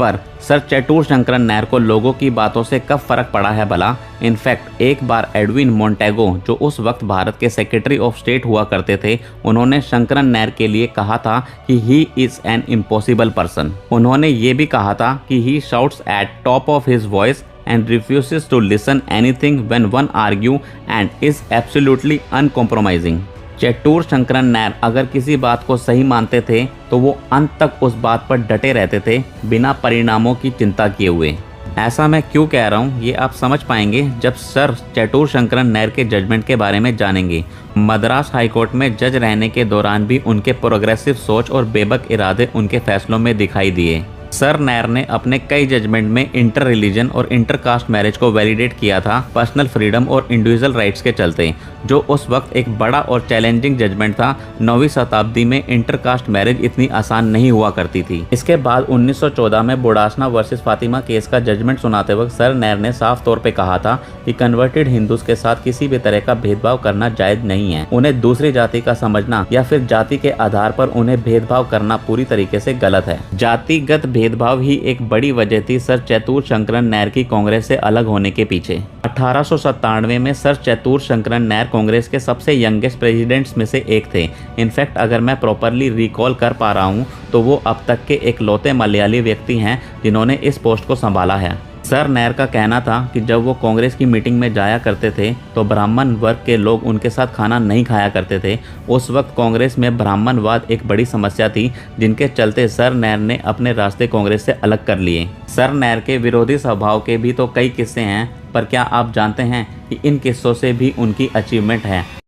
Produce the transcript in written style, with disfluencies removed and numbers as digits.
पर सर चैटूर शंकरन नायर को लोगों की बातों से कब फर्क पड़ा है भला। इनफैक्ट एक बार एडविन मोंटेगो, जो उस वक्त भारत के सेक्रेटरी ऑफ स्टेट हुआ करते थे, उन्होंने शंकरन नायर के लिए कहा था कि he is an impossible person. उन्होंने ये भी कहा था कि he shouts eight top of his voice and refuses to listen anything when one argue and is absolutely uncompromising। Chettur Sankaran Nair अगर किसी बात को सही मानते थे तो वो अंत तक उस बात पर डटे रहते थे, बिना परिणामों की चिंता किए हुए। ऐसा मैं क्यों कह रहा हूँ ये आप समझ पाएंगे जब सर चैटूर शंकरन नायर के जजमेंट के बारे में जानेंगे। मद्रास हाईकोर्ट में जज रहने के दौरान भी उनके प्रोग्रेसिव सोच और बेबक इरादे उनके फैसलों में दिखाई दिए। सर नायर ने अपने कई जजमेंट में इंटर रिलीजन और इंटर कास्ट मैरिज को वैलिडेट किया था पर्सनल फ्रीडम और इंडिविजुअल राइट्स के चलते, जो उस वक्त एक बड़ा और चैलेंजिंग जजमेंट था। 9वीं शताब्दी में इंटर कास्ट मैरिज इतनी आसान नहीं हुआ करती थी। इसके बाद 1914 में बुडासना वर्सेस फातिमा केस का जजमेंट सुनाते वक्त सर नायर ने साफ तौर पे कहा था कि कन्वर्टेड हिंदूज के साथ किसी भी तरह का भेदभाव करना जायज नहीं है। उन्हें दूसरी जाति का समझना या फिर जाति के आधार पर उन्हें भेदभाव करना पूरी तरीके से गलत है। जातिगत भेदभाव ही एक बड़ी वजह थी सर चैतूर शंकरन नायर की कांग्रेस से अलग होने के पीछे। 1897 में सर चैतूर शंकरन नायर कांग्रेस के सबसे यंगेस्ट प्रेसिडेंट्स में से एक थे। इनफैक्ट अगर मैं प्रॉपरली रिकॉल कर पा रहा हूँ तो वो अब तक के इकलौते मलयाली व्यक्ति हैं जिन्होंने इस पोस्ट को संभाला है। सर नायर का कहना था कि जब वो कांग्रेस की मीटिंग में जाया करते थे तो ब्राह्मण वर्ग के लोग उनके साथ खाना नहीं खाया करते थे। उस वक्त कांग्रेस में ब्राह्मणवाद एक बड़ी समस्या थी, जिनके चलते सर नायर ने अपने रास्ते कांग्रेस से अलग कर लिए। सर नायर के विरोधी स्वभाव के भी तो कई किस्से हैं, पर क्या आप जानते हैं कि इन किस्सों से भी उनकी अचीवमेंट है।